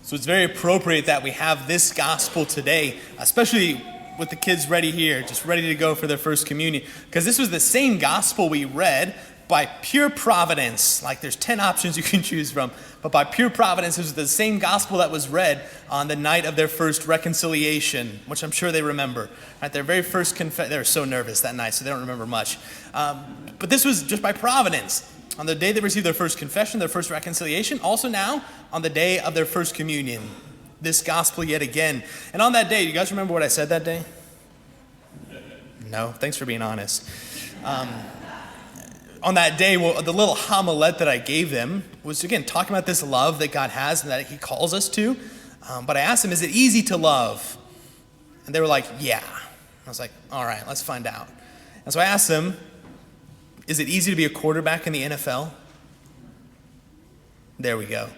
So it's very appropriate that we have this gospel today, especially with the kids ready here, just ready to go for their first communion. Because this was the same gospel we read by pure providence. Like there's 10 options you can choose from. But by pure providence, this was the same gospel that was read on the night of their first reconciliation, which I'm sure they remember. Right, their very first confession. They were so nervous that night, so they don't remember much. But this was just by providence. On the day they received their first confession, their first reconciliation, also now on the day of their first communion. This gospel yet again. And on that day, you guys remember what I said that day? No? Thanks for being honest. On that day, the little homilet that I gave them was, again, talking about this love that God has and that he calls us to. But I asked them, is it easy to love? And they were like, yeah. I was like, all right, let's find out. And so I asked them, is it easy to be a quarterback in the NFL? There we go.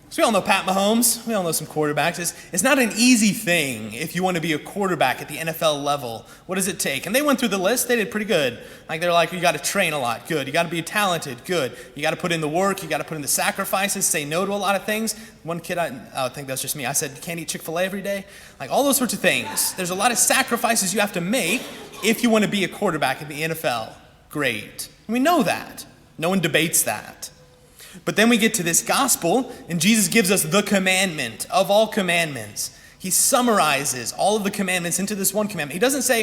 So we all know Pat Mahomes. We all know some quarterbacks. It's not an easy thing if you want to be a quarterback at the NFL level. What does it take? And they went through the list. They did pretty good. Like they're like, you got to train a lot. Good. You got to be talented. Good. You got to put in the work. You got to put in the sacrifices. Say no to a lot of things. One kid, I think that's just me. I said, you can't eat Chick-fil-A every day. Like all those sorts of things. There's a lot of sacrifices you have to make if you want to be a quarterback at the NFL. Great. And we know that. No one debates that. But then we get to this gospel, and Jesus gives us the commandment of all commandments. He summarizes all of the commandments into this one commandment. He doesn't say,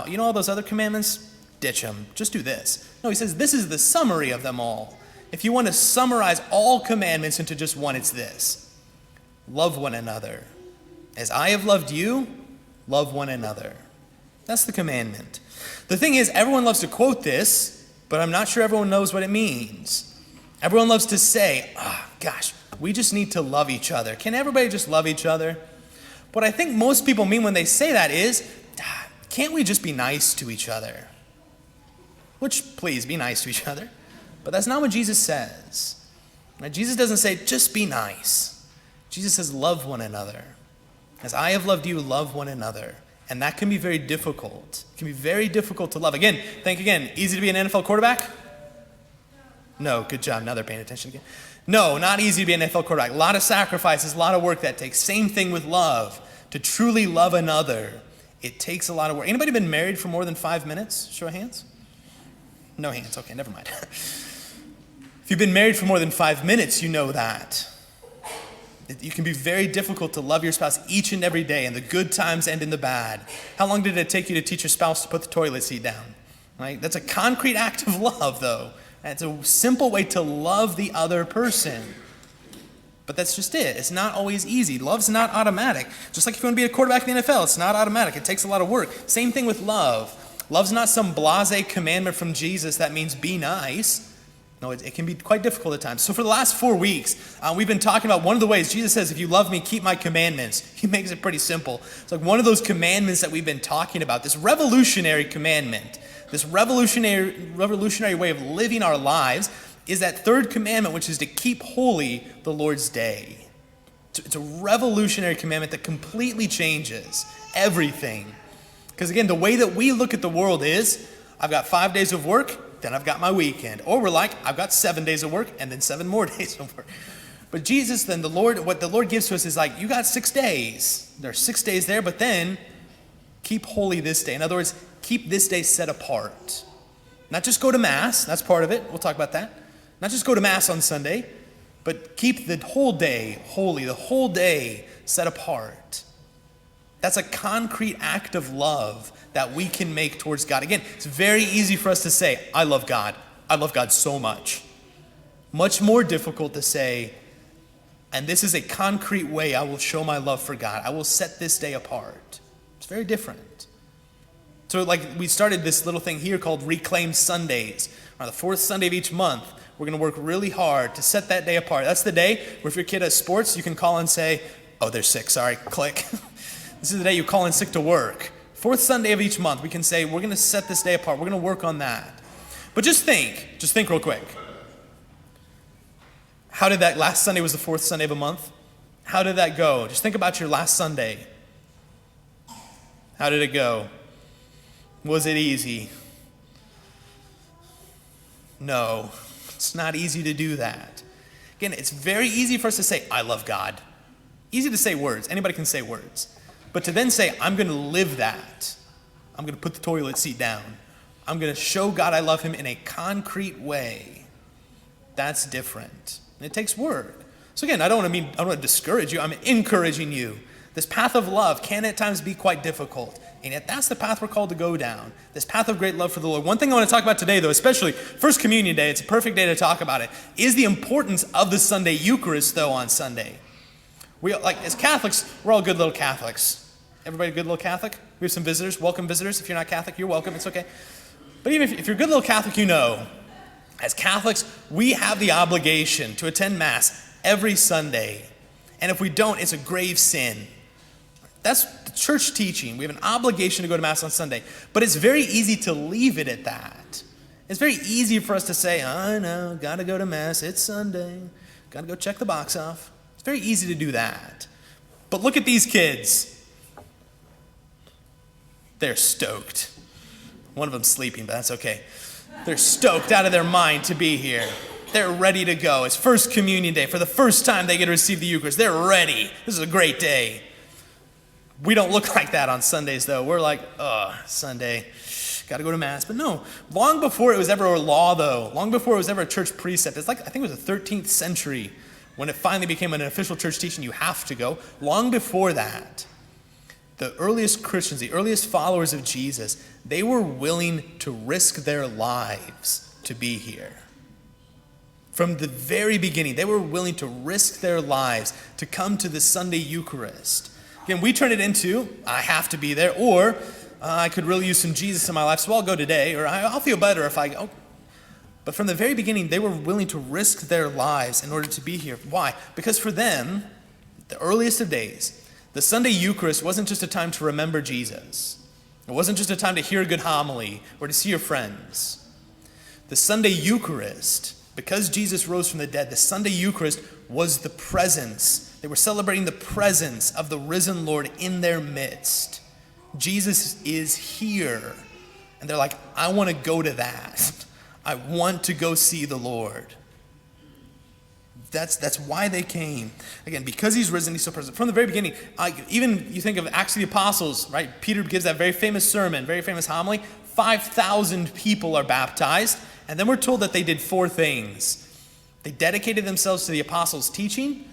you know all those other commandments? Ditch them. Just do this. No, he says this is the summary of them all. If you want to summarize all commandments into just one, it's this. Love one another. As I have loved you, love one another. That's the commandment. The thing is, everyone loves to quote this, but I'm not sure everyone knows what it means. Everyone loves to say, gosh, we just need to love each other. Can everybody just love each other? What I think most people mean when they say that is, can't we just be nice to each other? Which, please, be nice to each other. But that's not what Jesus says. Now, Jesus doesn't say, just be nice. Jesus says, love one another. As I have loved you, love one another. And that can be very difficult. It can be very difficult to love. Again, easy to be an NFL quarterback? No, good job. Now they're paying attention again. No, not easy to be an NFL quarterback. A lot of sacrifices, a lot of work that takes. Same thing with love. To truly love another, it takes a lot of work. Anybody been married for more than 5 minutes? Show of hands. No hands. Okay, never mind. If you've been married for more than 5 minutes, you know that. You can be very difficult to love your spouse each and every day, in the good times and in the bad. How long did it take you to teach your spouse to put the toilet seat down? Right? That's a concrete act of love, though. It's a simple way to love the other person. But that's just it. It's not always easy. Love's not automatic. Just like if you want to be a quarterback in the NFL, it's not automatic. It takes a lot of work. Same thing with love. Love's not some blasé commandment from Jesus that means be nice. No, it can be quite difficult at times. So for the last 4 weeks, we've been talking about one of the ways Jesus says, if you love me, keep my commandments. He makes it pretty simple. It's like one of those commandments that we've been talking about, this revolutionary commandment. This revolutionary way of living our lives is that third commandment, which is to keep holy the Lord's day. It's a revolutionary commandment that completely changes everything. Because again, the way that we look at the world is, I've got 5 days of work, then I've got my weekend. Or we're like, I've got 7 days of work, and then 7 more days of work. But Jesus, then what the Lord gives to us is like, you got 6 days. There are 6 days there, but then keep holy this day. In other words, keep this day set apart. Not just go to Mass, that's part of it. We'll talk about that. Not just go to Mass on Sunday, but keep the whole day holy, the whole day set apart. That's a concrete act of love that we can make towards God. Again, it's very easy for us to say, I love God. I love God so much. Much more difficult to say, and this is a concrete way I will show my love for God. I will set this day apart. It's very different. So like we started this little thing here called Reclaim Sundays. On the 4th Sunday of each month, we're going to work really hard to set that day apart. That's the day where if your kid has sports, you can call and say, oh, they're sick, sorry, click. This is the day you call in sick to work. 4th Sunday of each month, we can say, we're going to set this day apart. We're going to work on that. But just think real quick. How did that last Sunday was the 4th Sunday of a month? How did that go? Just think about your last Sunday. How did it go? Was it easy? No, it's not easy to do that. Again, it's very easy for us to say, I love God. Easy to say words. Anybody can say words. But to then say, I'm going to live that. I'm going to put the toilet seat down. I'm going to show God I love him in a concrete way. That's different. And it takes work. So again, I don't want to discourage you. I'm encouraging you. This path of love can at times be quite difficult. And yet that's the path we're called to go down. This path of great love for the Lord. One thing I want to talk about today, though, especially First Communion Day, it's a perfect day to talk about it, is the importance of the Sunday Eucharist, though, on Sunday. As Catholics, we're all good little Catholics. Everybody a good little Catholic? We have some visitors. Welcome, visitors. If you're not Catholic, you're welcome. It's okay. But even if you're a good little Catholic, you know, as Catholics, we have the obligation to attend Mass every Sunday. And if we don't, it's a grave sin. That's the church teaching. We have an obligation to go to Mass on Sunday. But it's very easy to leave it at that. It's very easy for us to say, I know, got to go to Mass. It's Sunday. Got to go check the box off. It's very easy to do that. But look at these kids. They're stoked. One of them's sleeping, but that's okay. They're stoked out of their mind to be here. They're ready to go. It's First Communion Day. For the first time they get to receive the Eucharist. They're ready. This is a great day. We don't look like that on Sundays, though. We're like, Sunday, got to go to Mass. But no, long before it was ever a law, though, long before it was ever a church precept, it's like, I think it was the 13th century when it finally became an official church teaching, you have to go. Long before that, the earliest Christians, the earliest followers of Jesus, they were willing to risk their lives to be here. From the very beginning, they were willing to risk their lives to come to the Sunday Eucharist. Again, we turn it into, I have to be there, or I could really use some Jesus in my life, so I'll go today, or I'll feel better if I go. But from the very beginning, they were willing to risk their lives in order to be here. Why? Because for them, the earliest of days, the Sunday Eucharist wasn't just a time to remember Jesus. It wasn't just a time to hear a good homily or to see your friends. The Sunday Eucharist, because Jesus rose from the dead, the Sunday Eucharist was the presence. They were celebrating the presence of the risen Lord in their midst. Jesus is here. And they're like, I want to go to that. I want to go see the Lord. That's why they came. Again, because he's risen, he's so present. From the very beginning, even you think of Acts of the Apostles, right? Peter gives that very famous sermon, very famous homily. 5,000 people are baptized. And then we're told that they did 4 things. They dedicated themselves to the apostles' teaching,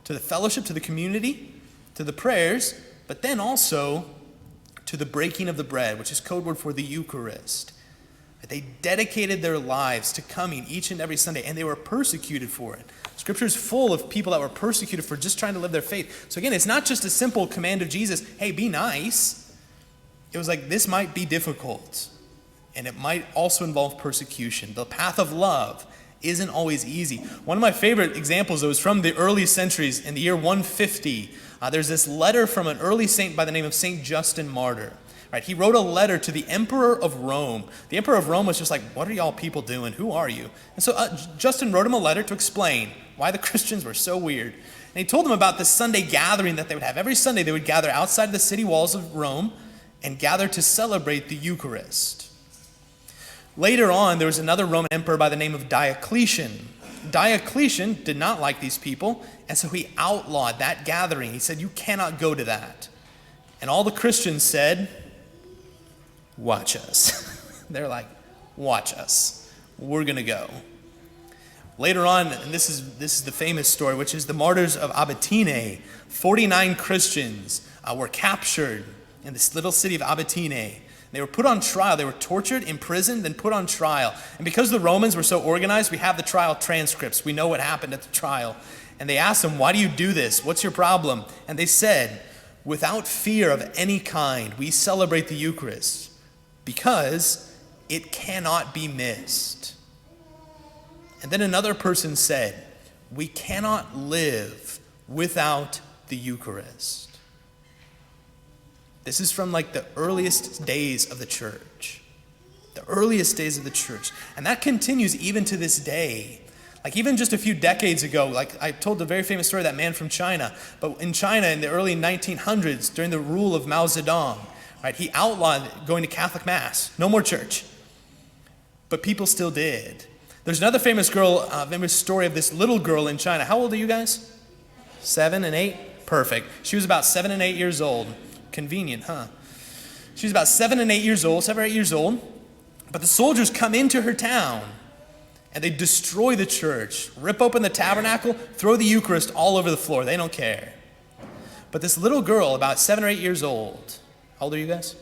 to the fellowship, to the community, to the prayers, but then also to the breaking of the bread, which is code word for the Eucharist. They dedicated their lives to coming each and every Sunday, and they were persecuted for it. Scripture is full of people that were persecuted for just trying to live their faith. So again, it's not just a simple command of Jesus, hey, be nice. It was like, this might be difficult, and it might also involve persecution. The path of love isn't always easy. One of my favorite examples, though, is from the early centuries in the year 150. There's this letter from an early saint by the name of St. Justin Martyr. Right, he wrote a letter to the Emperor of Rome. The Emperor of Rome was just like, what are y'all people doing? Who are you? And so Justin wrote him a letter to explain why the Christians were so weird. And he told them about this Sunday gathering that they would have. Every Sunday they would gather outside the city walls of Rome and gather to celebrate the Eucharist. Later on, there was another Roman emperor by the name of Diocletian. Diocletian did not like these people, and so he outlawed that gathering. He said, you cannot go to that. And all the Christians said, watch us. They're like, watch us. We're going to go. Later on, and this is the famous story, which is the martyrs of Abatine. 49 Christians were captured in this little city of Abatine. They were put on trial. They were tortured, imprisoned, then put on trial. And because the Romans were so organized, we have the trial transcripts. We know what happened at the trial. And they asked them, why do you do this? What's your problem? And they said, without fear of any kind, we celebrate the Eucharist, because it cannot be missed. And then another person said, we cannot live without the Eucharist. This is from like the earliest days of the church. The earliest days of the church. And that continues even to this day. Like even just a few decades ago, like I told the very famous story of that man from China. But in China in the early 1900s, during the rule of Mao Zedong, right, he outlawed going to Catholic Mass. No more church. But people still did. There's another famous story of this little girl in China. How old are you guys? 7 and 8? Perfect. She was about 7 and 8 years old. Convenient, huh? She was about 7 and 8 years old, 7 or 8 years old. But the soldiers come into her town and they destroy the church, rip open the tabernacle, throw the Eucharist all over the floor. They don't care. But this little girl, about 7 or 8 years old, how old are you guys?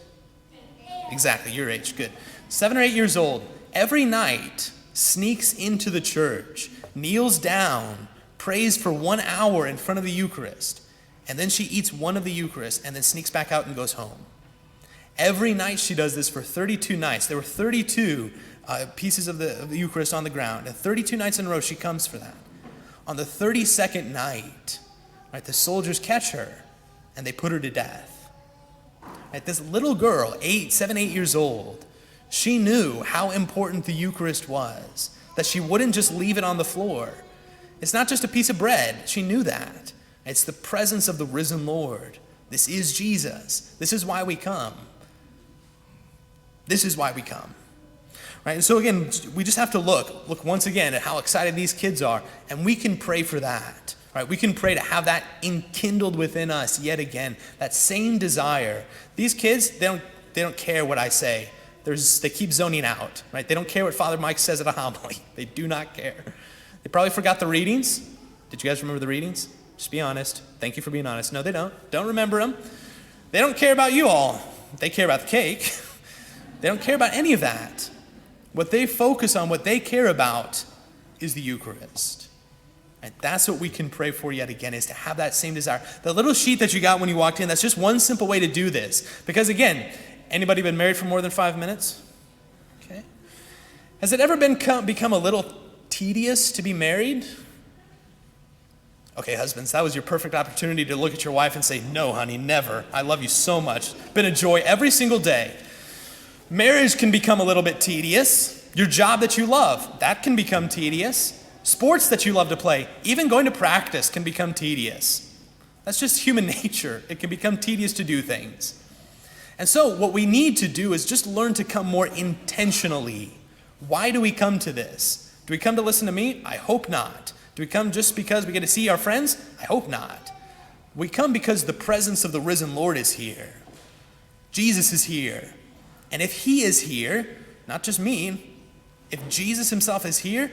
Exactly, your age, good. 7 or 8 years old, every night sneaks into the church, kneels down, prays for 1 hour in front of the Eucharist, and then she eats one of the Eucharist and then sneaks back out and goes home. Every night she does this for 32 nights. There were 32 pieces of the Eucharist on the ground, and 32 nights in a row she comes for that. On the 32nd night, right, the soldiers catch her and they put her to death. Right, this little girl, 7, 8 years old, she knew how important the Eucharist was, that she wouldn't just leave it on the floor. It's not just a piece of bread. She knew that. It's the presence of the risen Lord. This is Jesus. This is why we come. This is why we come. Right? And so again, we just have to look once again at how excited these kids are, and we can pray for that. Right? We can pray to have that enkindled within us yet again, that same desire. These kids, they don't care what I say. They keep zoning out. Right? They don't care what Father Mike says at a homily. They do not care. They probably forgot the readings. Did you guys remember the readings? Just be honest. Thank you for being honest. No, they don't. Don't remember them. They don't care about you all. They care about the cake. They don't care about any of that. What they focus on, what they care about, is the Eucharist. And that's what we can pray for yet again, is to have that same desire. The little sheet that you got when you walked in, that's just one simple way to do this. Because again, anybody been married for more than 5 minutes? Okay. Has it ever become a little tedious to be married? Okay, husbands, that was your perfect opportunity to look at your wife and say, no, honey, never. I love you so much. Been a joy every single day. Marriage can become a little bit tedious. Your job that you love, that can become tedious. Sports that you love to play, even going to practice, can become tedious. That's just human nature. It can become tedious to do things. And so what we need to do is just learn to come more intentionally. Why do we come to this? Do we come to listen to me? I hope not. Do we come just because we get to see our friends? I hope not. We come because the presence of the risen Lord is here. Jesus is here. And if he is here, not just me, if Jesus himself is here,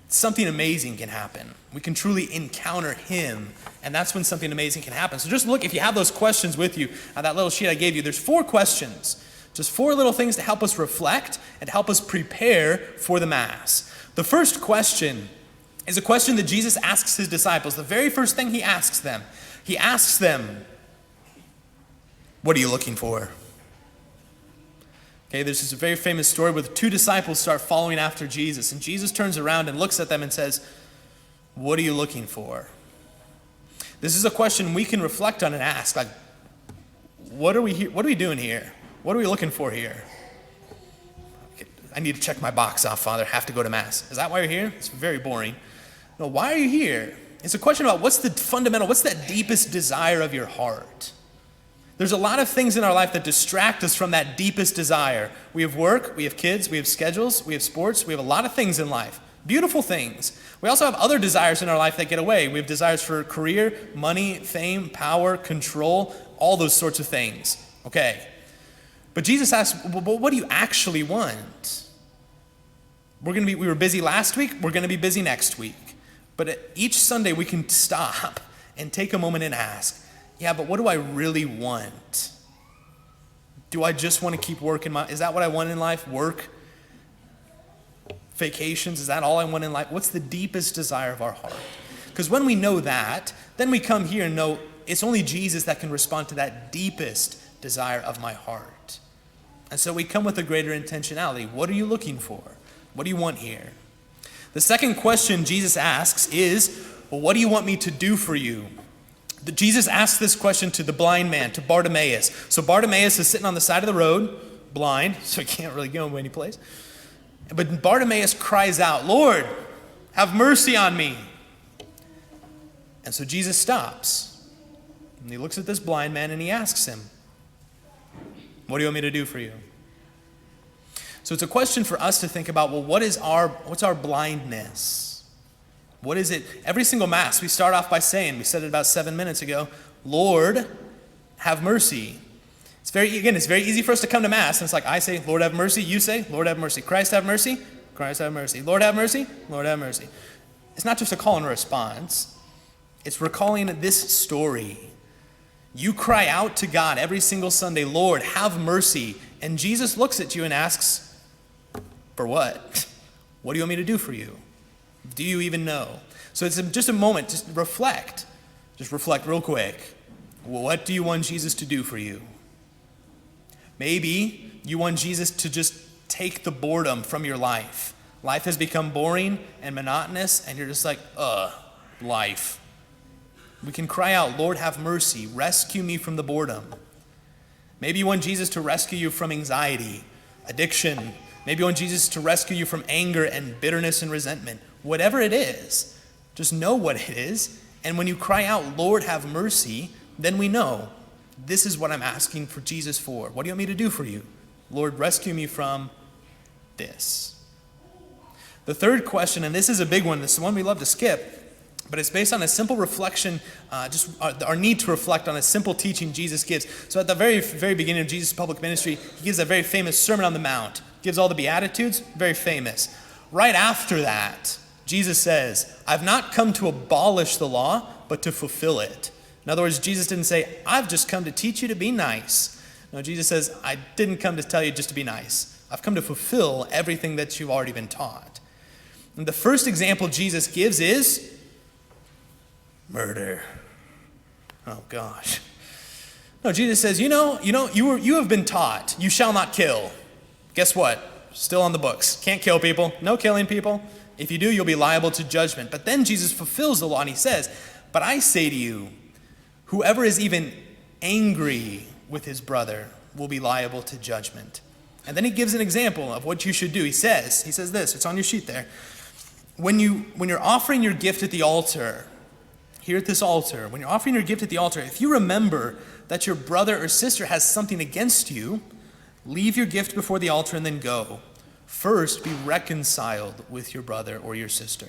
something amazing can happen. We can truly encounter him, and that's when something amazing can happen. So just look, if you have those questions with you, that little sheet I gave you, there's 4 questions. Just 4 little things to help us reflect and to help us prepare for the Mass. The first question is a question that Jesus asks his disciples. The very first thing he asks them, what are you looking for? Okay, there's this very famous story where the 2 disciples start following after Jesus, and Jesus turns around and looks at them and says, what are you looking for? This is a question we can reflect on and ask, like, what are we doing here? What are we looking for here? Okay, I need to check my box off, Father. Have to go to Mass. Is that why you're here? It's very boring. No, why are you here? It's a question about what's that deepest desire of your heart? There's a lot of things in our life that distract us from that deepest desire. We have work, we have kids, we have schedules, we have sports, we have a lot of things in life. Beautiful things. We also have other desires in our life that get away. We have desires for career, money, fame, power, control, all those sorts of things. Okay. But Jesus asks, well, what do you actually want? We were busy last week, we're going to be busy next week. But each Sunday we can stop and take a moment and ask, yeah, but what do I really want? Do I just want to keep working? Is that what I want in life? Work? Vacations? Is that all I want in life? What's the deepest desire of our heart? Because when we know that, then we come here and know it's only Jesus that can respond to that deepest desire of my heart. And so we come with a greater intentionality. What are you looking for? What do you want here? The second question Jesus asks is, well, what do you want me to do for you? Jesus asked this question to the blind man, to Bartimaeus. So Bartimaeus is sitting on the side of the road, blind, so he can't really go any place. But Bartimaeus cries out, Lord, have mercy on me. And so Jesus stops. And he looks at this blind man and he asks him, what do you want me to do for you? So it's a question for us to think about, well, what's our blindness? What is it? Every single Mass, we start off by saying, we said it about 7 minutes ago, Lord, have mercy. It's very easy for us to come to Mass, and it's like I say, Lord, have mercy. You say, Lord, have mercy. Christ, have mercy. Christ, have mercy. Lord, have mercy. Lord, have mercy. It's not just a call and response. It's recalling this story. You cry out to God every single Sunday, Lord, have mercy. And Jesus looks at you and asks, for what? What do you want me to do for you? Do you even know? So it's just a moment, just reflect. Just reflect real quick. What do you want Jesus to do for you? Maybe you want Jesus to just take the boredom from your life. Life has become boring and monotonous, and you're just like, life. We can cry out, Lord, have mercy. Rescue me from the boredom. Maybe you want Jesus to rescue you from anxiety, addiction. Maybe you want Jesus to rescue you from anger and bitterness and resentment. Whatever it is, just know what it is. And when you cry out, Lord, have mercy, then we know this is what I'm asking for Jesus for. What do you want me to do for you? Lord, rescue me from this. The third question, and this is a big one, this is one we love to skip, but it's based on a simple reflection, just our need to reflect on a simple teaching Jesus gives. So at the very, very beginning of Jesus' public ministry, he gives a very famous Sermon on the Mount, gives all the Beatitudes, very famous. Right after that, Jesus says, I've not come to abolish the law, but to fulfill it. In other words, Jesus didn't say, I've just come to teach you to be nice. No, Jesus says, I didn't come to tell you just to be nice. I've come to fulfill everything that you've already been taught. And the first example Jesus gives is murder. Oh gosh. No, Jesus says, you have been taught, you shall not kill. Guess what? Still on the books. Can't kill people. No killing people. If you do, you'll be liable to judgment. But then Jesus fulfills the law and he says, but I say to you, whoever is even angry with his brother will be liable to judgment. And then he gives an example of what you should do. He says this, it's on your sheet there. When you're offering your gift at the altar, here at this altar, when you're offering your gift at the altar, if you remember that your brother or sister has something against you, leave your gift before the altar and then go. First, be reconciled with your brother or your sister.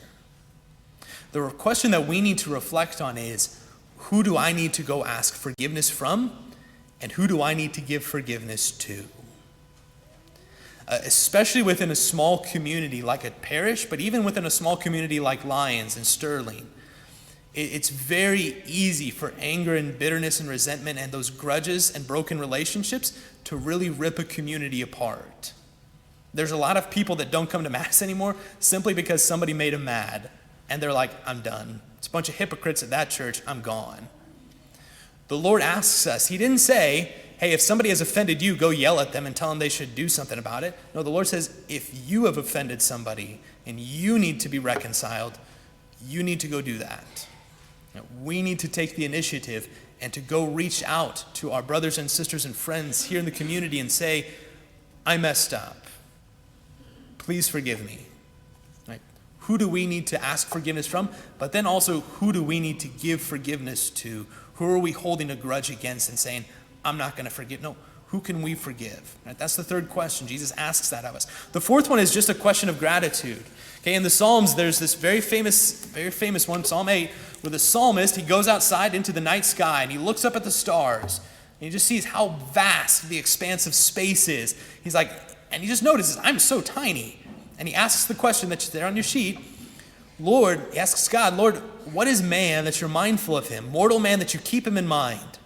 The question that we need to reflect on is, who do I need to go ask forgiveness from, and who do I need to give forgiveness to? Especially within a small community like a parish, but even within a small community like Lyons and Sterling, it's very easy for anger and bitterness and resentment and those grudges and broken relationships to really rip a community apart. There's a lot of people that don't come to Mass anymore simply because somebody made them mad, and they're like, I'm done. It's a bunch of hypocrites at that church, I'm gone. The Lord asks us, he didn't say, hey, if somebody has offended you, go yell at them and tell them they should do something about it. No, the Lord says, if you have offended somebody and you need to be reconciled, you need to go do that. We need to take the initiative and to go reach out to our brothers and sisters and friends here in the community and say, I messed up. Please forgive me. Right? Who do we need to ask forgiveness from? But then also, who do we need to give forgiveness to? Who are we holding a grudge against and saying, I'm not going to forgive? No, who can we forgive? Right? That's the third question. Jesus asks that of us. The fourth one is just a question of gratitude. Okay, in the Psalms, there's this very famous one, Psalm 8, where the psalmist, he goes outside into the night sky and he looks up at the stars and he just sees how vast the expanse of space is. He's like, and he just notices, I'm so tiny. And he asks the question that's there on your sheet, Lord, he asks God, Lord, what is man that you're mindful of him? Mortal man that you keep him in mind.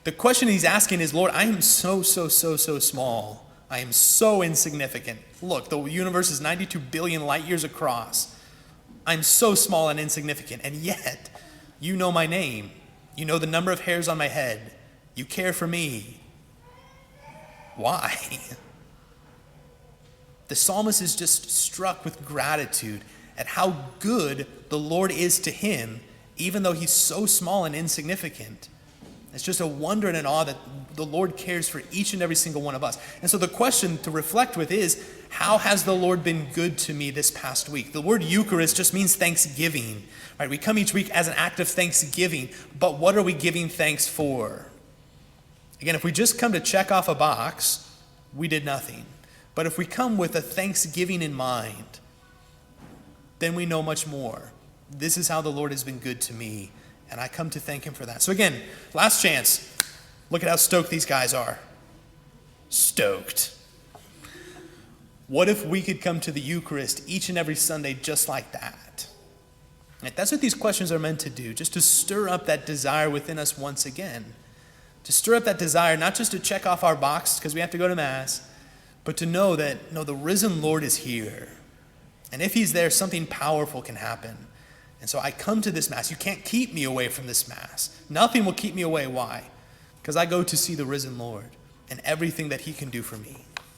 The question he's asking is, Lord, I am so small. I am so insignificant. Look, the universe is 92 billion light years across. I'm so small and insignificant, and yet you know my name. You know the number of hairs on my head. You care for me. Why? The psalmist is just struck with gratitude at how good the Lord is to him, even though he's so small and insignificant. It's just a wonder and an awe that the Lord cares for each and every single one of us. And so the question to reflect with is, how has the Lord been good to me this past week? The word Eucharist just means thanksgiving. Right? We come each week as an act of thanksgiving, but what are we giving thanks for? Again, if we just come to check off a box, we did nothing. But if we come with a thanksgiving in mind, then we know much more. This is how the Lord has been good to me, And I come to thank him for that. So again, last chance. Look at how stoked these guys are. Stoked. What if we could come to the Eucharist each and every Sunday just like that? And that's what these questions are meant to do, just to stir up that desire within us once again. To stir up that desire, not just to check off our box because we have to go to Mass, but to know that, no, the risen Lord is here. And if he's there, something powerful can happen. And so I come to this Mass. You can't keep me away from this Mass. Nothing will keep me away. Why? Because I go to see the risen Lord and everything that he can do for me.